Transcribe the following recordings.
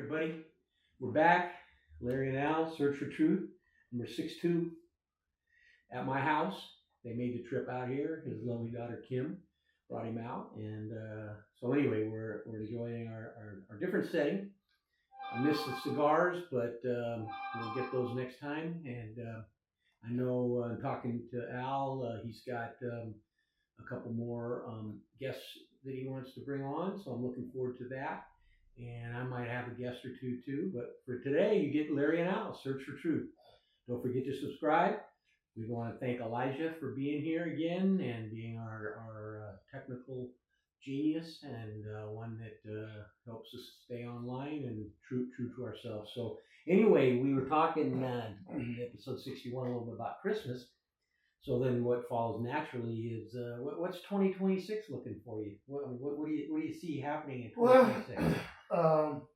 everybody. We're back. Larry and Al, Search for Truth, number 62 at my house. They made the trip out here. His lovely daughter Kim brought him out. And so anyway, we're enjoying our different setting. I miss the cigars, but we'll get those next time. And I know talking to Al, he's got a couple more guests that he wants to bring on. So I'm looking forward to that. And I might have a guest or two too. But for today, you get Larry and Al, Search for Truth. Don't forget to subscribe. We want to thank Elijah for being here again and being our technical genius and one that helps us stay online and true to ourselves. So anyway, we were talking in episode 61 a little bit about Christmas. So then what follows naturally is what's 2026 looking for you? What do you see happening in 2026? Well,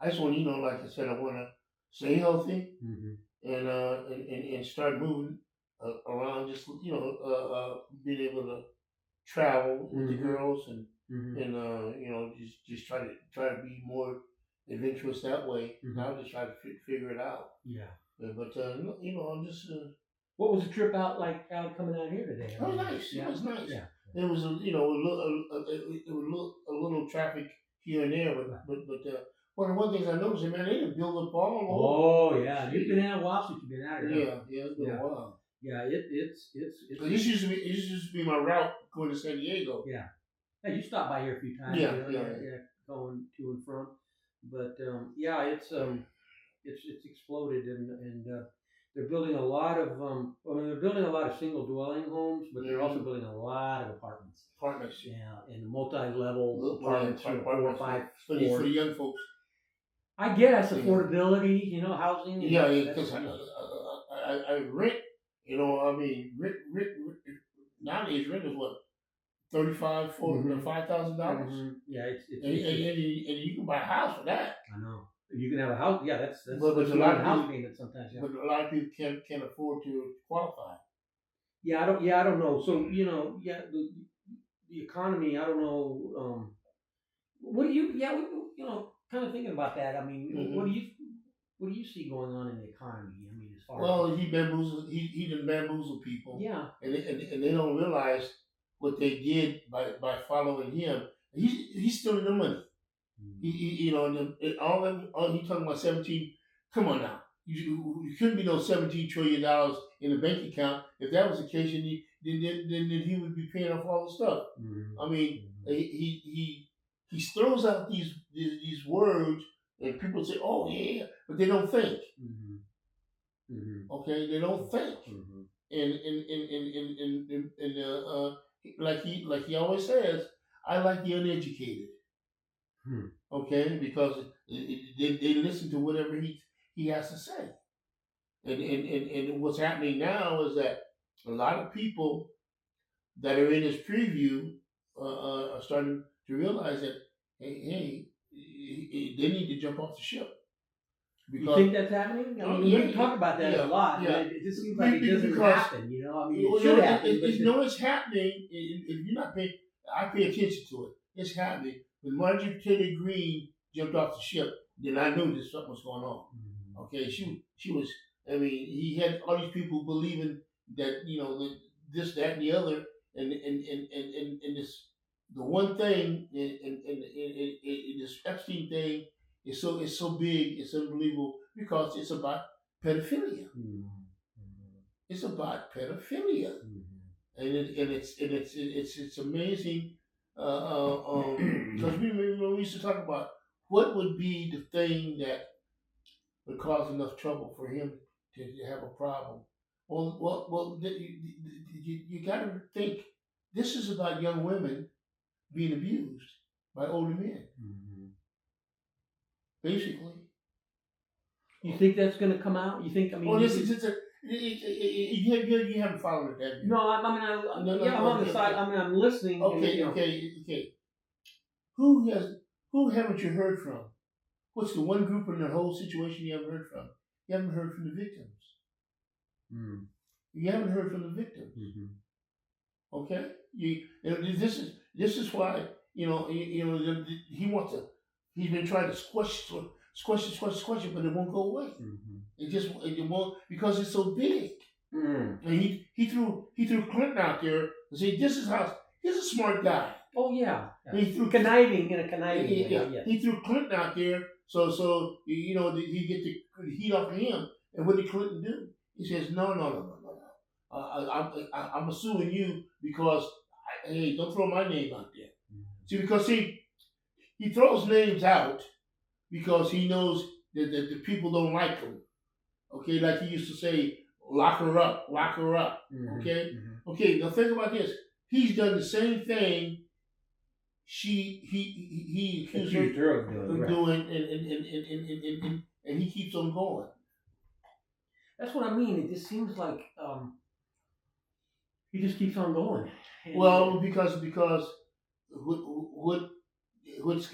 I just want like I said, I want to stay healthy and start moving around. Just being able to travel with the girls and just try to be more adventurous that way. I'll just try to figure it out. Yeah. But I'm just. What was the trip out coming out here today? It was nice. Yeah. It was nice. Yeah. There was a little traffic here and there, but one of the things I noticed, man, they didn't build up all over. Oh yeah, you've been out a while since you've been out here. Yeah, it's been a while. Yeah, it's. This used to be my route going to San Diego. Yeah, you stopped by here a few times. Yeah, going to and from, but it's exploded and they're building a lot of they're building a lot of single dwelling homes, but they're also building a lot of apartments. Yeah, and multi-level apartments, 4 or 5 for the young folks. I guess affordability, housing. Yeah, because I rent. Rent nowadays rent is what $5,000. Yeah, it's and you can buy a house for that. I know. You can have a house. Yeah, that's but a lot of house payment sometimes. Yeah. But a lot of people can't afford to qualify. Yeah, I don't know. So the economy. I don't know. What do you? Yeah, kind of thinking about that. I mean, what do you see going on in the economy? I mean, as far as he done bamboozled people. Yeah, and they don't realize what they did by following him. He's stealing the money. He talking about 17. Come on now, you couldn't be no $17 trillion in the bank account. If that was the case, then he would be paying off all the stuff. I mean, he throws out these words, and people say, "Oh yeah," but they don't think. Okay, they don't think. And like he always says, I like the uneducated. Okay, because they listen to whatever he has to say. And what's happening now is that a lot of people that are in this preview are starting to realize that hey, they need to jump off the ship. You think that's happening? I mean, we talk about that a lot. Yeah. But it just seems like it doesn't happen. I mean, it should happen. It's happening. If you're not paying, I pay attention to it. It's happening. When Marjorie Taylor Greene jumped off the ship, then I knew that something was going on. Okay, she was. I mean, he had all these people believing that this, that, and the other, and this the one thing in this Epstein thing is so big, it's unbelievable because it's about pedophilia. It's about pedophilia, and it's amazing. Because we used to talk about what would be the thing that would cause enough trouble for him to have a problem. Well, you got to think this is about young women being abused by older men. Basically, you think that's going to come out? You think? I mean, you haven't followed it, have you? No, I'm on the side. I mean, I'm listening. Okay. Who haven't you heard from? What's the one group in the whole situation you haven't heard from? You haven't heard from the victims. You haven't heard from the victims. Okay. This is why he wants to he's been trying to squash it, but it won't go away. It won't because it's so big. And he threw Clinton out there and said, "This is how." He's a smart guy. Oh yeah. He threw Conniving in a conniving way. yeah. He threw Clinton out there, so you know he get the heat off of him. And what did Clinton do? He says, "No. I'm suing you because hey, don't throw my name out there." See, because he throws names out because he knows that the people don't like him. Okay, like he used to say, lock her up. Okay? Okay, now think about this. He's done the same thing he accused her of doing, and he keeps on going. That's what I mean. It just seems like he just keeps on going. Well, because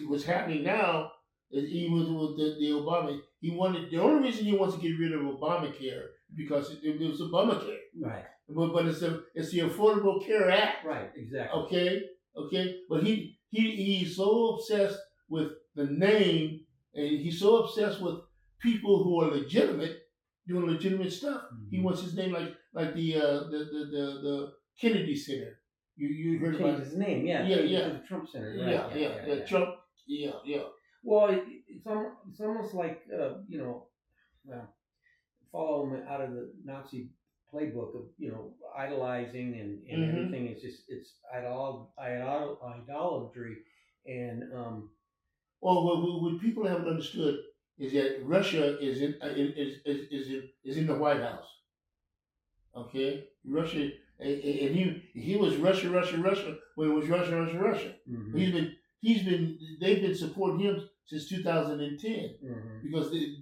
what's happening now is even with the Obama, the only reason he wants to get rid of Obamacare because it was Obamacare, right? But it's the Affordable Care Act, right? Exactly. Okay. But he's so obsessed with the name, and he's so obsessed with people who are legitimate, doing legitimate stuff. He wants his name like the Kennedy Center. You heard about his name? Yeah. The Trump Center. Right? Yeah. Trump. Yeah. Well, it's almost like follow him out of the Nazi playbook of idolizing and everything is just it's idolatry and well what people haven't understood is that Russia is in the White House. Okay, Russia, and he was Russia when it was Russia. They've been supporting him since 2010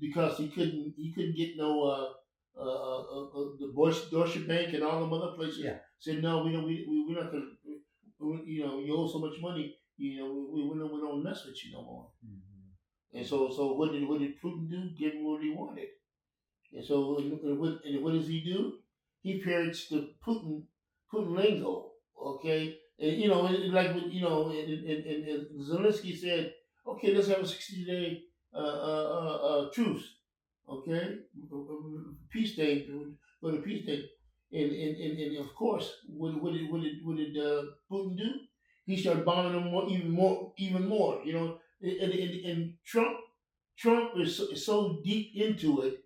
because he couldn't get no the Deutsche Bank and all them other places said no, we're not gonna, you owe so much money, we don't mess with you no more. And so what did Putin do? Give him what he wanted. And so what does he do? He parrots the Putin lingo, okay? And like and Zelensky said, okay, let's have a 60-day truce, okay, peace day, for the peace day, and of course, what did Putin do? He started bombing them even more, and Trump is so deep into it,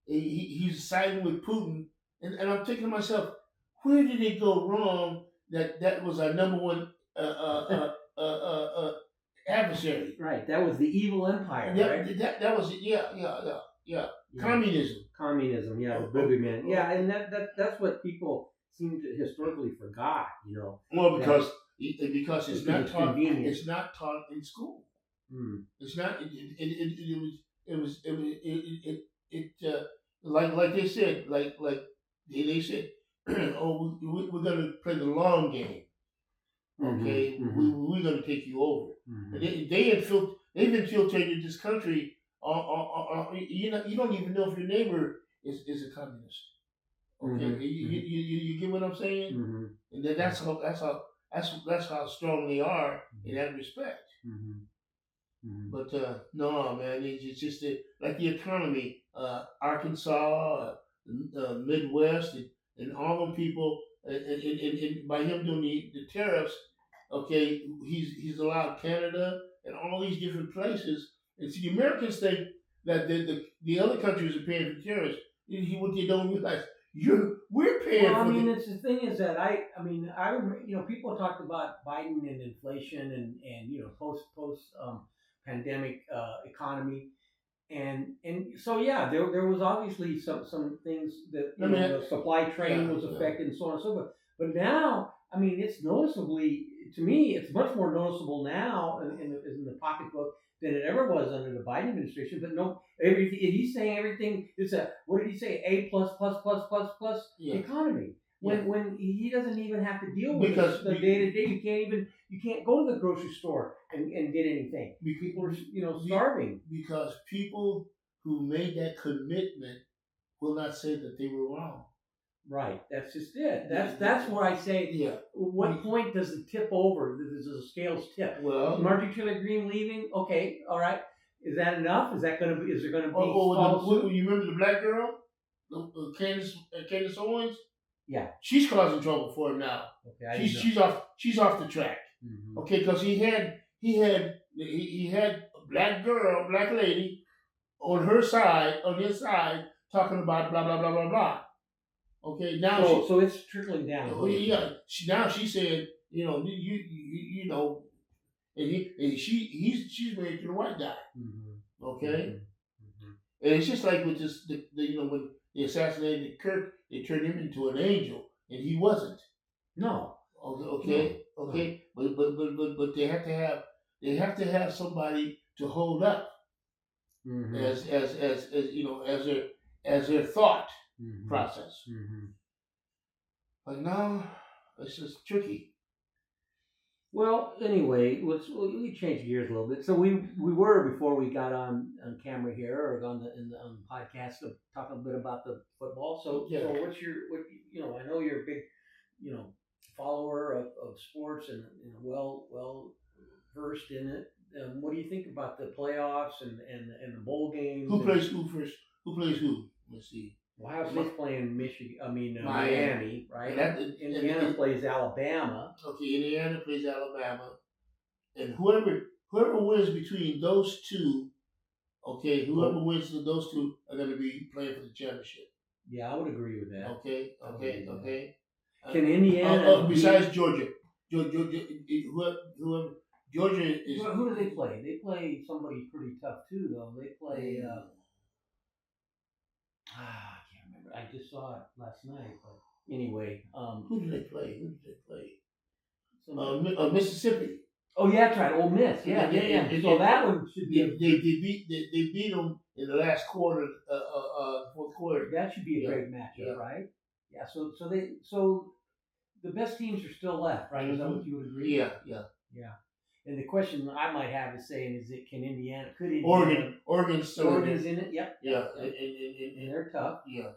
he's siding with Putin, and I'm thinking to myself, where did it go wrong that was our number one adversary? Right, that was the evil empire, right? That was it. Yeah. Communism, yeah, the boogeyman. Yeah, and that's what people seem to historically forgot, Well, because it's not taught. It's not taught in school. It's not. Like they said, like they said, oh, we're gonna play the long game. Okay, we're gonna take you over. And they've infiltrated this country. You don't even know if your neighbor is a communist. Okay, you get what I'm saying? And that's how strong they are in that respect. But no, man, it's just like the economy. Arkansas, Midwest, and all them people, and by him doing the tariffs, okay, he's allowed Canada and all these different places. And see, the Americans think that the other countries are paying for tariffs. What they don't realize, we're paying. Well, I mean, it's the thing is that I remember, people talked about Biden and inflation and post pandemic economy, and so there was obviously some things that the supply chain was affected and so on and so forth. But now, I mean, it's noticeably, to me, it's much more noticeable now in the pocketbook than it ever was under the Biden administration. But no, he's saying everything. It's what did he say? A plus economy. When he doesn't even have to deal with the day to day. You can't go to the grocery store and get anything. People are starving. Because people who made that commitment will not say that they were wrong. Right. That's just it. That's where I say, Yeah. what point does it tip over? Does the scales tip? Well, Marjorie Taylor Greene leaving. Okay. All right. Is that enough? Is that going to be? Is there going to be? you remember the black girl, Candace Owens? Yeah. She's causing trouble for him now. Okay. She's off the track. Mm-hmm. Okay, because he had a black lady on his side, talking about blah blah blah blah blah. Okay, now so it's trickling down. Oh yeah, she said, you know, she's married to the white guy. Mm-hmm. Okay, and it's just like with this, when they assassinated Kirk, they turned him into an angel, and he wasn't. No. Okay. But they have to have somebody to hold up as their thought process. Mm-hmm. But now it's just tricky. Well, anyway, we change gears a little bit. So we were, before we got on camera here or on the podcast, talking a bit about the football. So Yeah. So I know you're a big follower of sports and well versed in it. What do you think about the playoffs and the bowl games? Who plays who first? Who plays who? Let's see. Ohio State's playing Miami, right? Indiana plays Alabama. Okay, Indiana plays Alabama, and whoever wins between those two, whoever wins those two are going to be playing for the championship. Yeah, I would agree with that. Okay. Can Indiana? Besides Georgia, whoever Georgia is. Who do they play? They play somebody pretty tough too, though. They play. I can't remember. I just saw it last night, but anyway. Who did they play? Mississippi. Oh yeah, that's right. Ole Miss. Yeah. So that one should be. They beat them in the last quarter, fourth quarter. That should be a great matchup, right? Yeah. So the best teams are still left, right? Is that what you would agree? Yeah. And the question I might have is saying, could Indiana? Oregon's in it. Yep. Yeah. And they're tough. Yeah.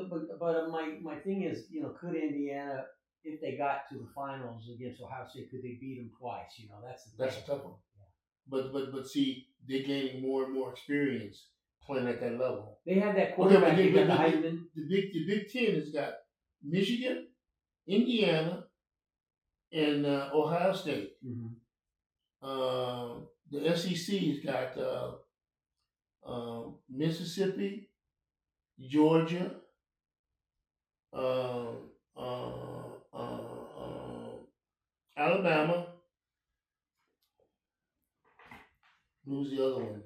But my thing is, could Indiana, if they got to the finals against Ohio State, could they beat them twice? That's a tough one. Yeah. But see, they're gaining more and more experience playing at that level. They had that quarterback. The Big Ten has got Michigan, Indiana, and Ohio State. Mm-hmm. The SEC's got Mississippi, Georgia, Alabama. Who's the other one?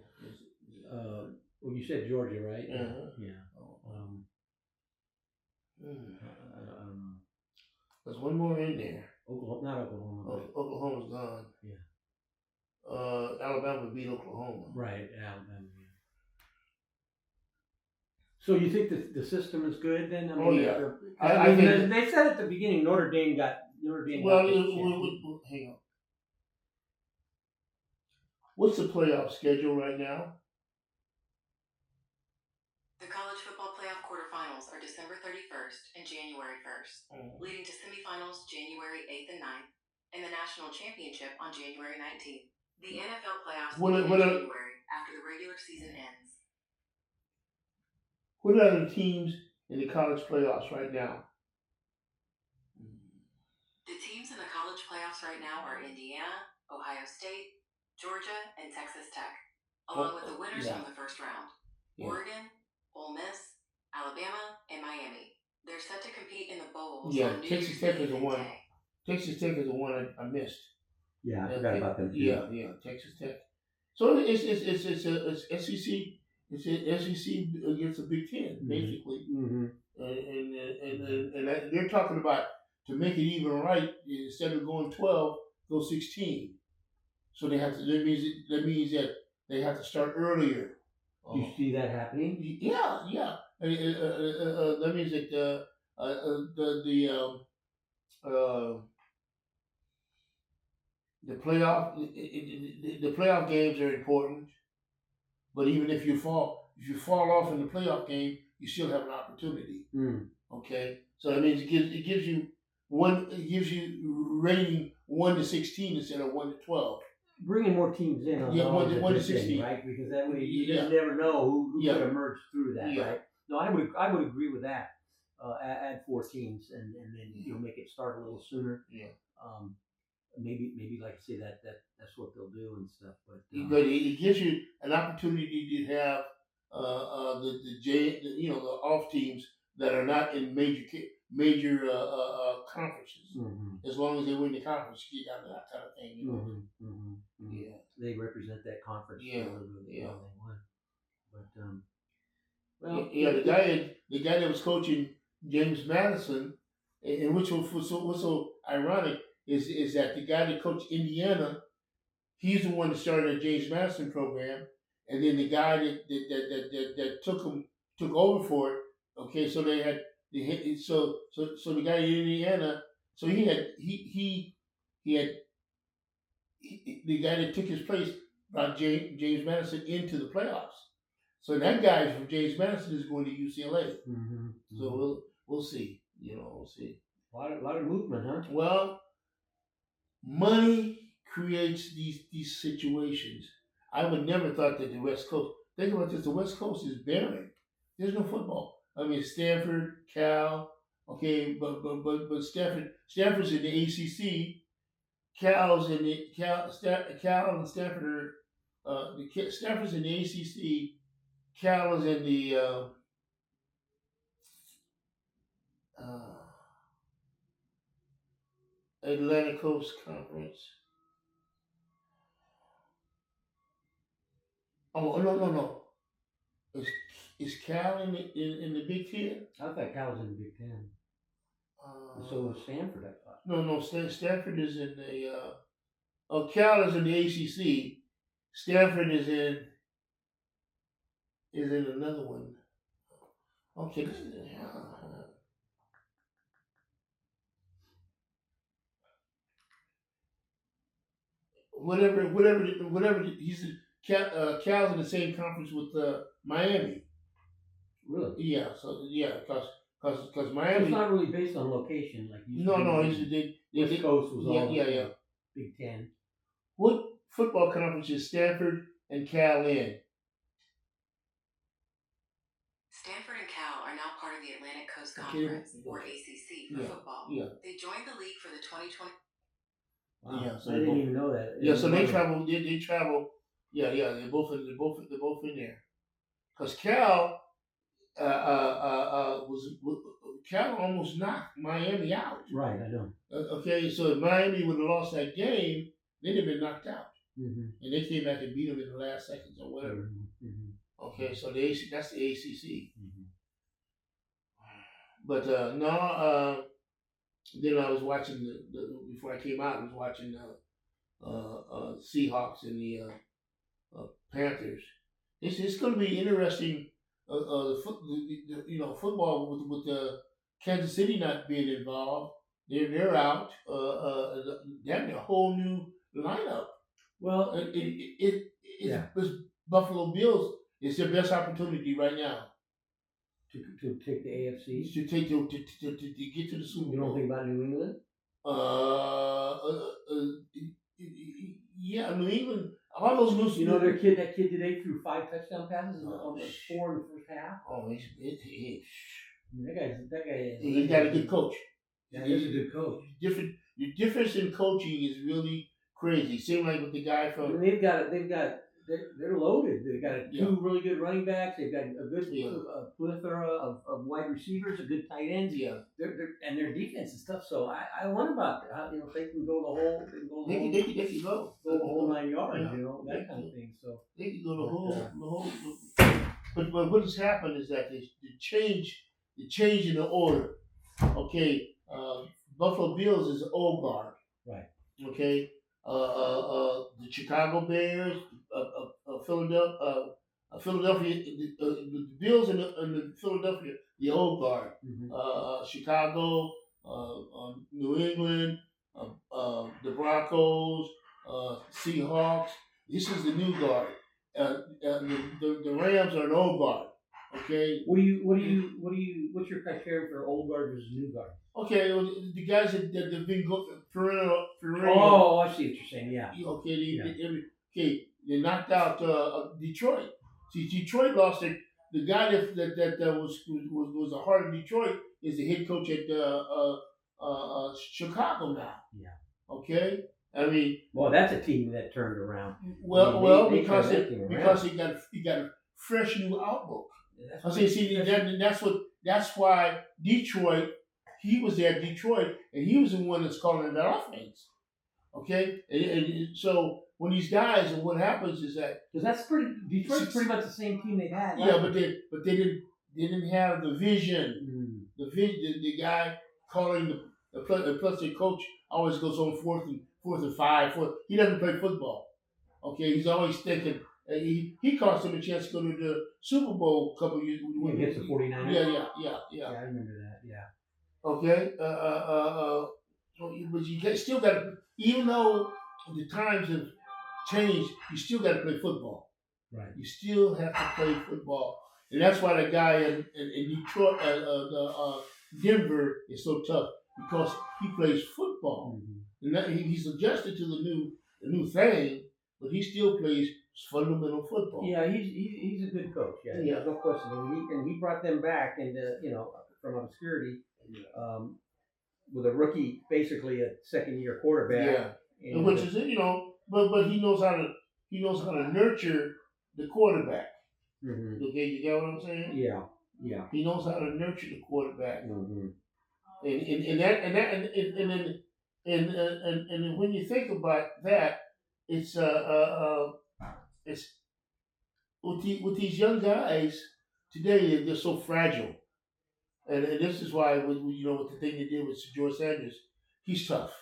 Well, you said Georgia, right? Uh-huh. Yeah. I don't know. There's one more in there. Not Oklahoma. Oklahoma's gone. Yeah. Alabama beat Oklahoma. Right, Alabama. Yeah. So you think the system is good then? I mean, they said at the beginning Notre Dame got. Well, hang on. What's the playoff schedule right now? The college football playoff quarterfinals are December 31st and January 1st, leading to semifinals January 8th and 9th, and the national championship on January 19th. The NFL playoffs begin in January after the regular season ends. What are the teams in the college playoffs right now? The teams in the college playoffs right now are Indiana, Ohio State, Georgia, and Texas Tech, along with the winners from the first round. Yeah. Oregon, Ole Miss, Alabama, and Miami. They're set to compete in the bowls. Yeah, Texas Tech is the one. Texas Tech is the one I missed. Yeah, I forgot about them too. Yeah, Texas Tech. So it's SEC. It's SEC against the Big Ten, basically. Mm-hmm. And they're talking about, to make it even right, instead of going 12, go 16. So they have to. That means that they have to start earlier. Do you see that happening? Yeah. That means that the playoff games are important. But even if you fall off in the playoff game, you still have an opportunity. Okay, so that means it gives you rating 1 to 16 instead of 1 to 12. Bringing more teams in on Yeah, always a 1 to good thing, 16. right? Because that way you Yeah. just never know who Yeah. could emerge through that, Yeah. right? No, I would agree with that. Add 4 teams and then make it start a little sooner. Yeah. Maybe like I say that's what they'll do and stuff. But it gives you an opportunity to have the off teams that are not in major conferences. Mm-hmm. As long as they win the conference, you got that kind of thing. Mm-hmm. Mm-hmm. Yeah. They represent that conference. Yeah. They won. But the guy that was coaching James Madison, and which was so ironic is that the guy that coached Indiana, he's the one that started the James Madison program, and then the guy that took over for it. Okay, so they had so the guy in Indiana, so he had the guy that took his place brought James Madison into the playoffs. So that guy from James Madison is going to UCLA. Mm-hmm. So we'll see. We'll see. A lot of movement, huh? Well, money creates these situations. I would never thought that the West Coast. Think about this: the West Coast is barren. There's no football. I mean, Stanford, Cal. Okay, but Stanford's in the ACC. Cal and Stanford are Stanford's in the ACC. Cal is in the Atlantic Coast Conference. Oh no! Is Cal in the Big Ten? I thought Cal was in the Big Ten. So was Stanford, I thought. No. Stanford is in the. Cal is in the ACC. Stanford is in another one. Okay. Whatever. Cal's in the same conference with Miami. Really? Yeah. So because So Miami. it's not really based on location, like you. No. West Coast was all yeah. Big Ten. What football conference is Stanford and Cal in? Stanford and Cal are now part of the Atlantic Coast Okay. Conference, or ACC, for football. Yeah. They joined the league for the 2020. Wow. Yeah, so I didn't even know that. Yeah, so they travel. They travel. Yeah. They're both in there. Because Cal, Cal almost knocked Miami out. Right, I know. Okay, so if Miami would have lost that game, they'd have been knocked out, Mm-hmm. and they came back and beat them in the last seconds or whatever. Mm-hmm. Okay, so that's the ACC. Mm-hmm. But then I was watching before I came out. I was watching Seahawks and the Panthers. It's going to be interesting. Football with the Kansas City not being involved. They're out. They have a whole new lineup. Well, It's Buffalo Bills. It's their best opportunity right now to take the AFC. to get to the Super Bowl. You don't think about New England? Yeah, New England. All those new. You know that kid today threw 5 touchdown passes on 4 in the first half. Oh, That guy. He's got a good coach. Yeah, he's a good coach. The difference in coaching is really crazy. Same like with the guy from. They're loaded. They've got two really good running backs. They've got a good plethora of wide receivers, a good tight ends. Yeah. And their defense is tough. So I wonder about how, if they can go the whole. They can go the whole 9 yards. Yeah. That kind of thing. So they can go the whole. But what has happened is that the change in the order. Okay, Buffalo Bills is the old guard. Right. Okay. The Chicago Bears, Philadelphia, the Bills and the Philadelphia, the old guard. Mm-hmm. Chicago, New England, the Broncos, Seahawks. This is the new guard. The Rams are an old guard. Okay. What's your criteria for old guard versus new guard? Okay, well, the guys that have been perennial. Oh, I see what you're saying. Yeah. Okay, they knocked out Detroit. See, Detroit lost it. The guy that was a heart of Detroit is the head coach at Chicago now. Yeah. Okay, I mean, well, that's a team that turned around. Because he got a fresh new outlook. That's why Detroit. He was there at Detroit, and he was the one that's calling that offense. Okay, and so when these guys, and what happens is that because Detroit's pretty much the same team they had. Yeah, but they didn't have the vision. The vision. The guy calling plus the coach always goes on fourth and 5. He doesn't play football. Okay, he's always thinking. He cost him a chance to go to the Super Bowl a couple of years. Against the 49ers? Yeah. I remember that, yeah. Okay, but you still got to, even though the times have changed, you still got to play football. Right. You still have to play football. And that's why the guy in Detroit, Denver is so tough, because he plays football. Mm-hmm. And he's adjusted to the new thing, but he still plays fundamental football. Yeah, he's a good coach. Yeah, no question. And he brought them back into from obscurity, with a rookie, basically a second-year quarterback. Yeah, and which is but he knows how to nurture the quarterback. Mm-hmm. Okay, you get what I'm saying? Yeah. He knows how to nurture the quarterback. Mm-hmm. And when you think about that, it's with these young guys today, they're so fragile, and this is why with the thing they did with George Sanders, he's tough.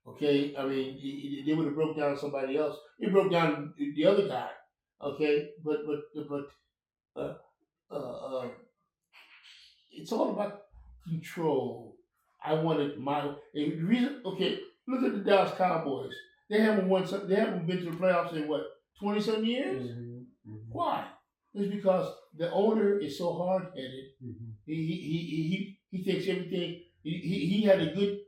Okay, I mean they would have broke down somebody else. They broke down the other guy. Okay, but it's all about control. I wanted my reason. Okay, look at the Dallas Cowboys. They haven't won. They haven't been to the playoffs in what 20-some years. Mm-hmm. Why? It's because the owner is so hard-headed. Mm-hmm. He thinks everything. He had a good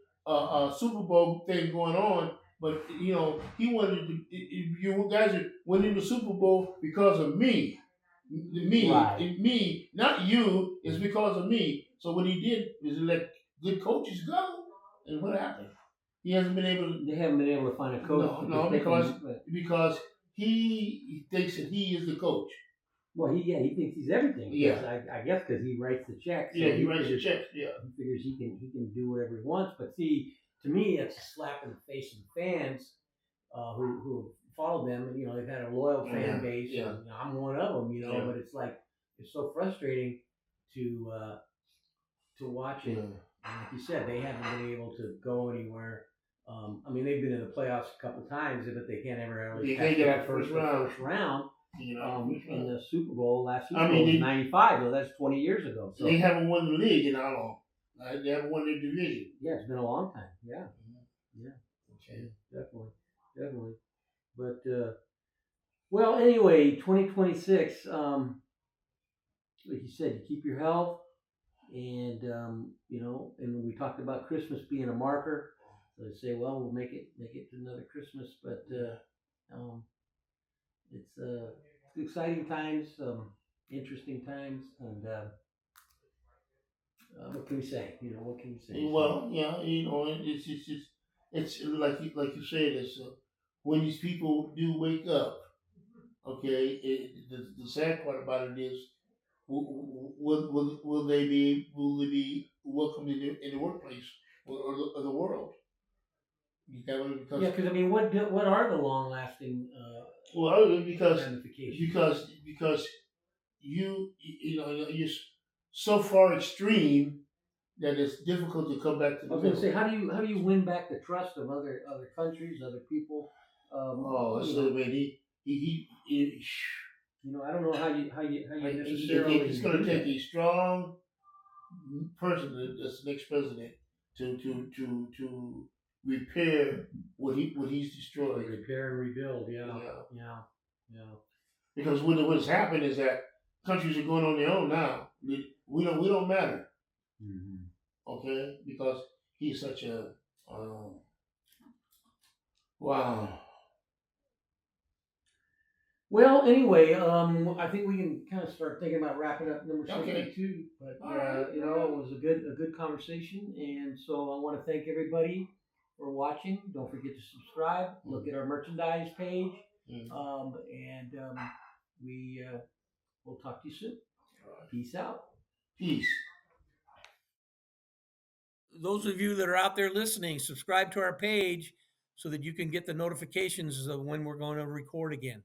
Super Bowl thing going on, but he wanted to. You guys went into the Super Bowl because of me. Right. Me, not you. It's because of me. So what he did is let good coaches go, and what happened? They haven't been able to find a coach. No, because he thinks that he is the coach. Well, he thinks he's everything. Yeah, I guess because he writes the checks. So he writes the checks. Yeah, he figures he can do whatever he wants. But see, to me, it's a slap in the face of the fans who follow them, and they've had a loyal fan base. Yeah. And, I'm one of them. But it's like it's so frustrating to watch it. And like you said, they haven't been able to go anywhere. They've been in the playoffs a couple times, but they can't ever really get first round. In the Super Bowl last Super Bowl was 95, though that's 20 years ago. So they haven't won the league in how long? They haven't won their division. Yeah, it's been a long time. Yeah. Mm-hmm. Yeah. Okay. Definitely. But well, anyway, 2026. Like you said, you keep your health, and and we talked about Christmas being a marker. So they say, well, we'll make it to another Christmas, but it's exciting times, interesting times, and what can we say? What can we say? Well, it's like you said, it's when these people do wake up. Okay, the sad part about it is, will they be welcomed in the workplace or the world? Because what are the long lasting because you're so far extreme that it's difficult to come back to the I was going to say, how do you win back the trust of other countries, other people? I don't know how you necessarily. It's going to take a strong person, that's the next president, to repair what he's destroyed. Repair and rebuild, yeah. Because what has happened is that countries are going on their own now. We don't matter, Mhm. okay? Because he's such a wow. Well, anyway, I think we can kind of start thinking about wrapping up number Okay. 62. But All right, you know, it was a good conversation, and so I want to thank everybody for watching. Don't forget to subscribe. Look at our merchandise page, Mm. and we'll talk to you soon. Peace out. Peace. Those of you that are out there listening, subscribe to our page so that you can get the notifications of when we're going to record again.